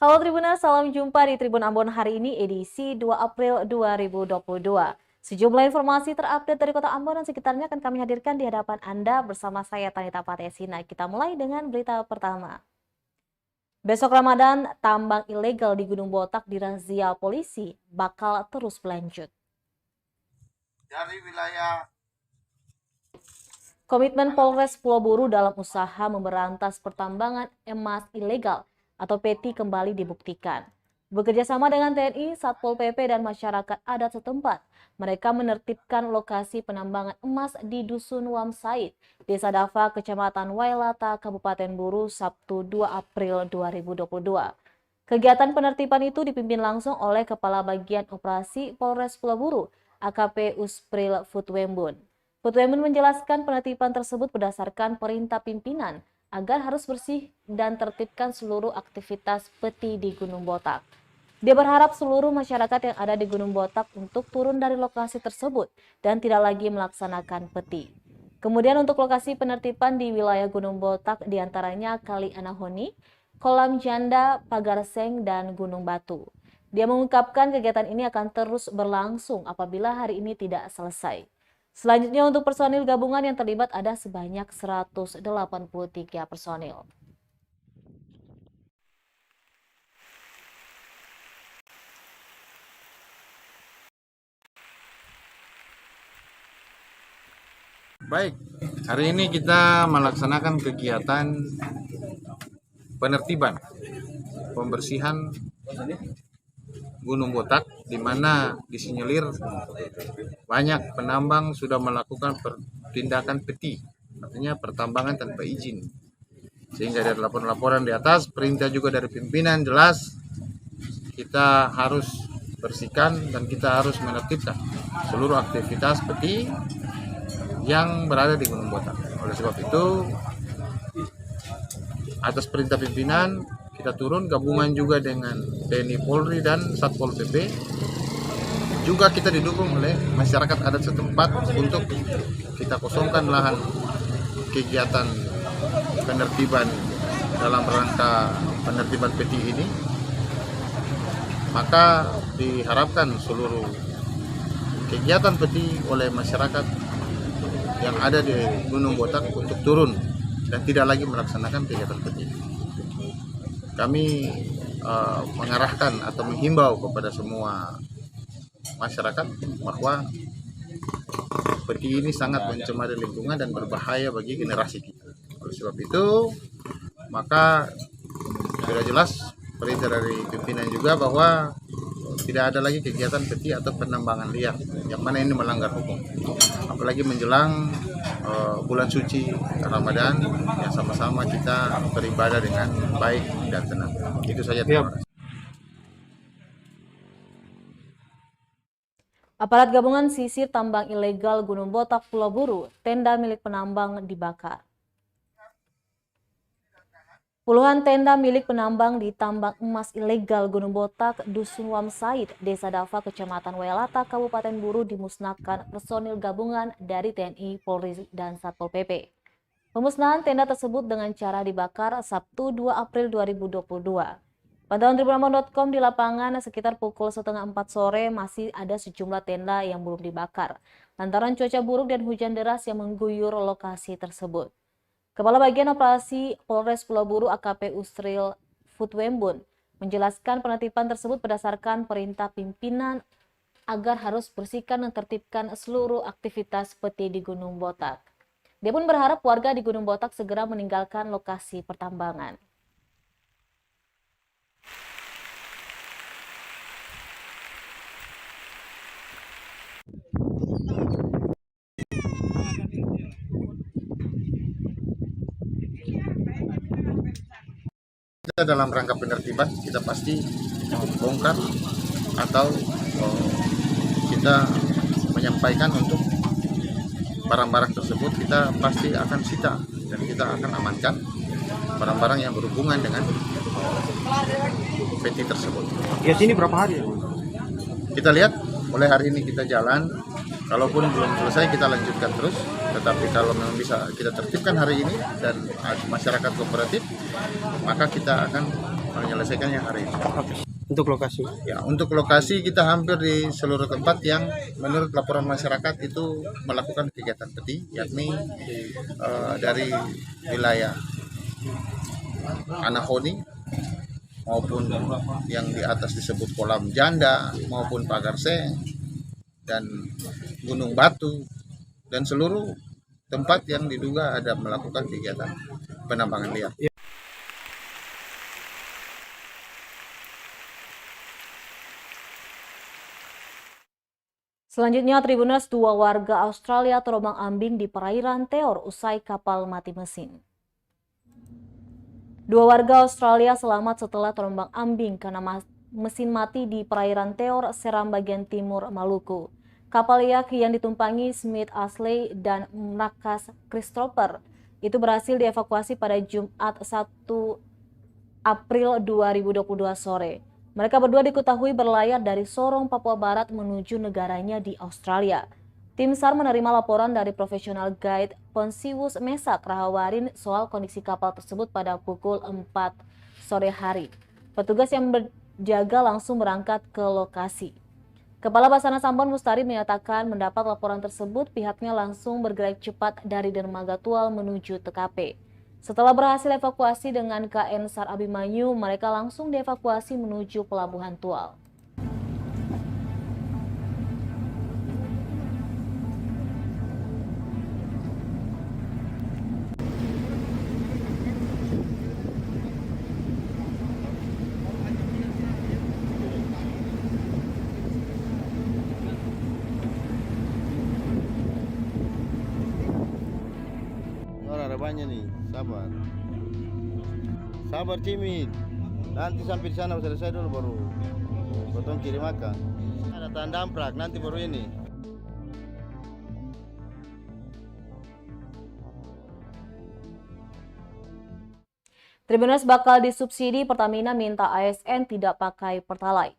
Halo Tribuners, salam jumpa di Tribun Ambon hari ini edisi 2 April 2022. Sejumlah informasi terupdate dari Kota Ambon dan sekitarnya akan kami hadirkan di hadapan Anda bersama saya Tanita Patesina. Kita mulai dengan berita pertama. Besok Ramadan, tambang ilegal di Gunung Botak dirazia polisi bakal terus berlanjut. Dari wilayah Komitmen Polres Pulau Buru dalam usaha memberantas pertambangan emas ilegal atau PETI kembali dibuktikan. Bekerjasama dengan TNI, Satpol PP, dan masyarakat adat setempat, mereka menertibkan lokasi penambangan emas di Dusun Wamsaid, Desa Dava, Kecamatan Wailata, Kabupaten Buru, Sabtu 2 April 2022. Kegiatan penertiban itu dipimpin langsung oleh Kepala Bagian Operasi Polres Pulau Buru, AKP Uspril Futwembun. Futwembun menjelaskan penertiban tersebut berdasarkan perintah pimpinan agar harus bersih dan tertibkan seluruh aktivitas peti di Gunung Botak. Dia berharap seluruh masyarakat yang ada di Gunung Botak untuk turun dari lokasi tersebut dan tidak lagi melaksanakan peti. Kemudian untuk lokasi penertiban di wilayah Gunung Botak diantaranya Kali Anahoni, Kolam Janda, Pagarseng, dan Gunung Batu. Dia mengungkapkan kegiatan ini akan terus berlangsung apabila hari ini tidak selesai. Selanjutnya untuk personil gabungan yang terlibat ada sebanyak 183 personil. Baik, hari ini kita melaksanakan kegiatan penertiban pembersihan Gunung Botak, di mana disinyalir banyak penambang sudah melakukan tindakan peti, artinya pertambangan tanpa izin. Sehingga dari laporan-laporan di atas, perintah juga dari pimpinan jelas kita harus bersihkan dan kita harus menertibkan seluruh aktivitas peti yang berada di Gunung Botak. Oleh sebab itu, atas perintah pimpinan, kita turun gabungan juga dengan TNI Polri dan Satpol PP. Juga kita didukung oleh masyarakat adat setempat untuk kita kosongkan lahan kegiatan penertiban dalam rangka penertiban peti ini. Maka diharapkan seluruh kegiatan peti oleh masyarakat yang ada di Gunung Botak untuk turun dan tidak lagi melaksanakan kegiatan peti. Kami mengarahkan atau menghimbau kepada semua masyarakat bahwa peti ini sangat mencemari lingkungan dan berbahaya bagi generasi kita. Oleh sebab itu, maka sudah jelas perintah dari pimpinan juga bahwa tidak ada lagi kegiatan peti atau penambangan liar yang mana ini melanggar hukum. Apalagi menjelang bulan suci Ramadan, yang sama-sama kita beribadah dengan baik dan tenang. Itu saja. Terima kasih. Aparat gabungan sisir tambang ilegal Gunung Botak Pulau Buru, tenda milik penambang dibakar. Puluhan tenda milik penambang di tambang emas ilegal Gunung Botak, Dusun Wamsaid, Desa Dava, Kecamatan Wailata, Kabupaten Buru dimusnahkan personil gabungan dari TNI, Polri, dan Satpol PP. Pemusnahan tenda tersebut dengan cara dibakar Sabtu 2 April 2022. Pantauan tribunambon.com di lapangan sekitar pukul 3:30 sore masih ada sejumlah tenda yang belum dibakar lantaran cuaca buruk dan hujan deras yang mengguyur lokasi tersebut. Kepala Bagian Operasi Polres Pulau Buru AKP Uspril Futwembun menjelaskan penertiban tersebut berdasarkan perintah pimpinan agar harus bersihkan dan tertibkan seluruh aktivitas peti di Gunung Botak. Dia pun berharap warga di Gunung Botak segera meninggalkan lokasi pertambangan. Kita dalam rangka penertiban, kita pasti bongkar atau kita menyampaikan untuk barang-barang tersebut kita pasti akan sita dan kita akan amankan barang-barang yang berhubungan dengan peti tersebut. Ya, sini berapa hari? Kita lihat, mulai hari ini kita jalan, kalaupun belum selesai kita lanjutkan terus, tetapi kalau memang bisa kita tertibkan hari ini dan masyarakat kooperatif, maka kita akan menyelesaikannya hari ini. Oke. Untuk lokasi. Ya, untuk lokasi kita hampir di seluruh tempat yang menurut laporan masyarakat itu melakukan kegiatan peti, yakni dari wilayah Anahoni maupun yang di atas disebut kolam janda maupun pagar seng dan gunung batu dan seluruh tempat yang diduga ada melakukan kegiatan penambangan liar. Selanjutnya, Tribuners, 2 warga Australia terombang-ambing di perairan Teor usai kapal mati mesin. 2 warga Australia selamat setelah terombang-ambing karena mesin mati di perairan Teor, Seram bagian timur Maluku. Kapal yak yang ditumpangi Smith Ashley dan Marcus Christopher itu berhasil dievakuasi pada Jumat 1 April 2022 sore. Mereka berdua diketahui berlayar dari Sorong, Papua Barat menuju negaranya di Australia. Tim SAR menerima laporan dari profesional guide Ponsius Mesak Rahawarin soal kondisi kapal tersebut pada pukul 4 sore hari. Petugas yang berjaga langsung berangkat ke lokasi. Kepala Basarnas Ambon Mustari menyatakan mendapat laporan tersebut, pihaknya langsung bergerak cepat dari dermaga Tual menuju TKP. Setelah berhasil evakuasi dengan KN SAR Abimanyu, mereka langsung dievakuasi menuju Pelabuhan Tual. Ada banyak nih, sabar. Sabar Cimit. Nanti sampai di sana selesai dulu baru potong kirim makan. Ada tanda amprak, nanti baru ini. Tribuners, bakal disubsidi, Pertamina minta ASN tidak pakai Pertalite.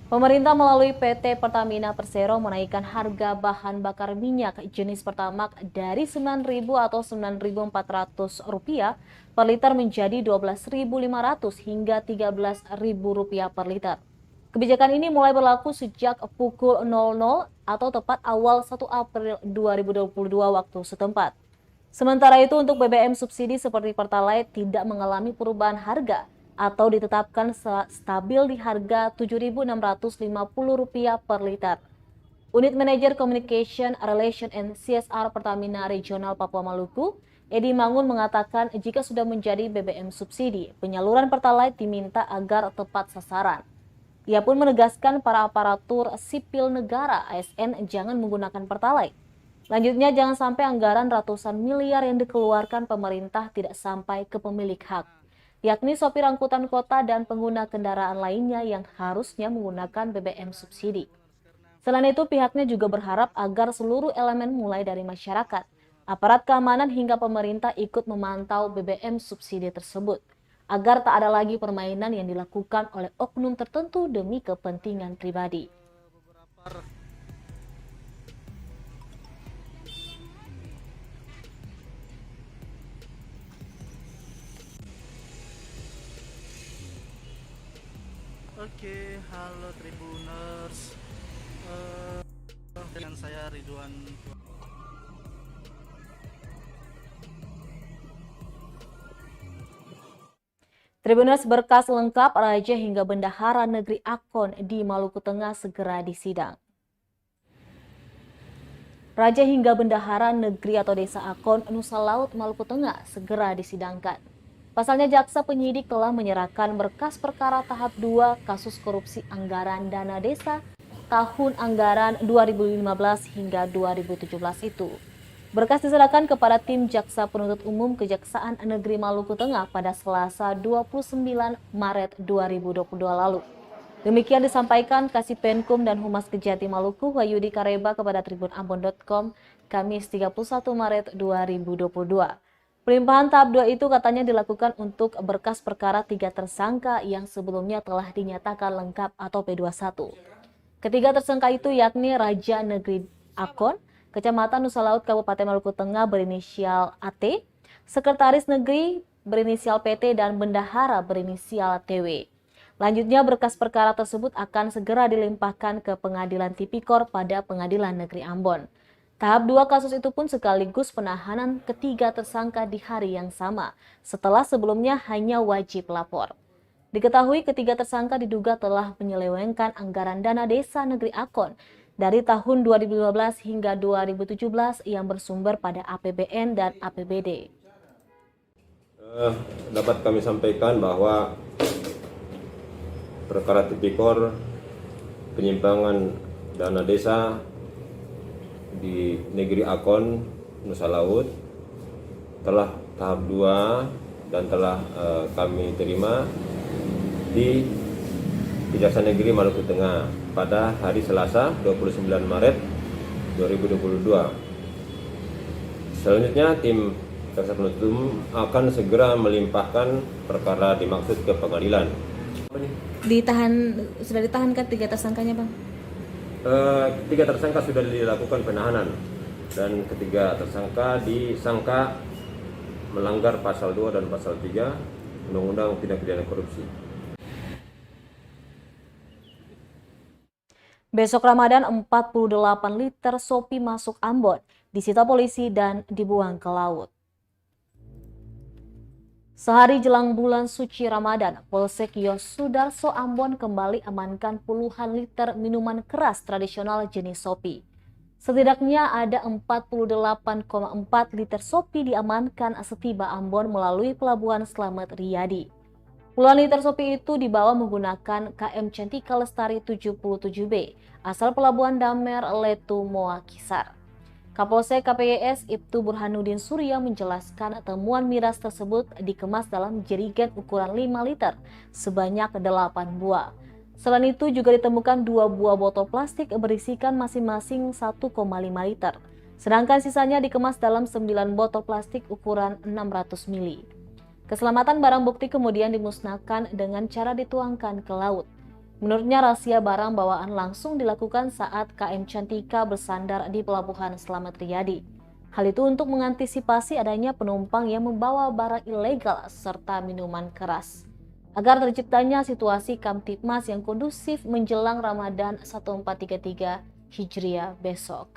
Pemerintah melalui PT Pertamina Persero menaikkan harga bahan bakar minyak jenis Pertamax dari Rp9.000 atau Rp9.400 per liter menjadi Rp12.500 hingga Rp13.000 per liter. Kebijakan ini mulai berlaku sejak pukul 00 atau tepat awal 1 April 2022 waktu setempat. Sementara itu untuk BBM subsidi seperti Pertalite tidak mengalami perubahan harga atau ditetapkan stabil di harga Rp7.650 per liter. Unit Manajer Communication, Relation and CSR Pertamina Regional Papua Maluku, Edi Mangun mengatakan jika sudah menjadi BBM subsidi, penyaluran Pertalite diminta agar tepat sasaran. Ia pun menegaskan para aparatur sipil negara ASN jangan menggunakan Pertalite. Lanjutnya, jangan sampai anggaran ratusan miliar yang dikeluarkan pemerintah tidak sampai ke pemilik hak, yakni sopir angkutan kota dan pengguna kendaraan lainnya yang harusnya menggunakan BBM subsidi. Selain itu, pihaknya juga berharap agar seluruh elemen mulai dari masyarakat, aparat keamanan hingga pemerintah ikut memantau BBM subsidi tersebut, agar tak ada lagi permainan yang dilakukan oleh oknum tertentu demi kepentingan pribadi. Oke, halo Tribuners. Dengan saya Ridwan. Tribuners, berkas lengkap Raja hingga Bendahara Negeri Akon di Maluku Tengah segera disidang. Raja hingga Bendahara Negeri atau Desa Akon, Nusa Laut, Maluku Tengah segera disidangkan. Pasalnya jaksa penyidik telah menyerahkan berkas perkara tahap 2 kasus korupsi anggaran dana desa tahun anggaran 2015 hingga 2017 itu. Berkas diserahkan kepada tim Jaksa Penuntut Umum Kejaksaan Negeri Maluku Tengah pada Selasa 29 Maret 2022 lalu. Demikian disampaikan Kasipenkum dan Humas Kejati Maluku Wahyudi Kareba kepada tribunambon.com Kamis 31 Maret 2022. Pelimpahan tahap 2 itu katanya dilakukan untuk berkas perkara 3 tersangka yang sebelumnya telah dinyatakan lengkap atau P21. Ketiga tersangka itu yakni Raja Negeri Akon, Kecamatan Nusa Laut, Kabupaten Maluku Tengah berinisial AT, Sekretaris Negeri berinisial PT dan bendahara berinisial TW. Lanjutnya berkas perkara tersebut akan segera dilimpahkan ke Pengadilan Tipikor pada Pengadilan Negeri Ambon. Tahap 2 kasus itu pun sekaligus penahanan ketiga tersangka di hari yang sama, setelah sebelumnya hanya wajib lapor. Diketahui ketiga tersangka diduga telah menyelewengkan anggaran dana desa negeri Akon dari tahun 2015 hingga 2017 yang bersumber pada APBN dan APBD. Dapat kami sampaikan bahwa perkara Tipikor penyimpangan dana desa di negeri Akon, Nusa Laut telah tahap 2 dan telah kami terima di Kejaksaan Negeri Maluku Tengah pada hari Selasa 29 Maret 2022. Selanjutnya tim jaksa penuntut umum akan segera melimpahkan perkara dimaksud ke pengadilan. Sudah ditahankan tiga tersangkanya, Bang? Tiga tersangka sudah dilakukan penahanan dan ketiga tersangka disangka melanggar pasal 2 dan pasal 3 Undang-Undang Tindak Pidana Korupsi. Besok Ramadan 48 liter sopi masuk Ambon, disita polisi dan dibuang ke laut. Sehari jelang bulan suci Ramadan, Polsek Yosudarso Ambon kembali amankan puluhan liter minuman keras tradisional jenis sopi. Setidaknya ada 48,4 liter sopi diamankan setiba Ambon melalui Pelabuhan Slamet Riyadi. Puluhan liter sopi itu dibawa menggunakan KM Cantika Lestari 77B asal Pelabuhan Damer, Letu, Moakisar. Kapolsek KPYS Ibtu Burhanuddin Surya menjelaskan temuan miras tersebut dikemas dalam jerigen ukuran 5 liter sebanyak 8 buah. Selain itu juga ditemukan 2 buah botol plastik berisikan masing-masing 1,5 liter. Sedangkan sisanya dikemas dalam 9 botol plastik ukuran 600 ml. Keselamatan barang bukti kemudian dimusnahkan dengan cara dituangkan ke laut. Menurutnya razia barang bawaan langsung dilakukan saat KM Cantika bersandar di Pelabuhan Slamet Riyadi. Hal itu untuk mengantisipasi adanya penumpang yang membawa barang ilegal serta minuman keras, agar terciptanya situasi Kamtipmas yang kondusif menjelang Ramadan 1433 Hijriah besok.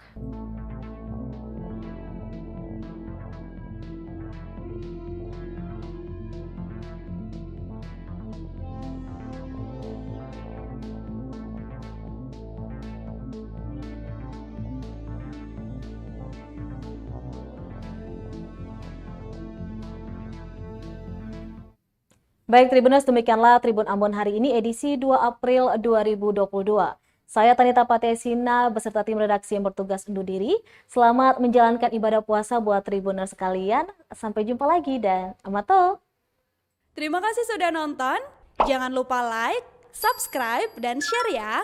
Baik Tribuners, demikianlah Tribun Ambon hari ini edisi 2 April 2022. Saya Tanita Patesina beserta tim redaksi yang bertugas undur diri. Selamat menjalankan ibadah puasa buat Tribuners sekalian. Sampai jumpa lagi dan amato. Terima kasih sudah nonton. Jangan lupa like, subscribe, dan share ya.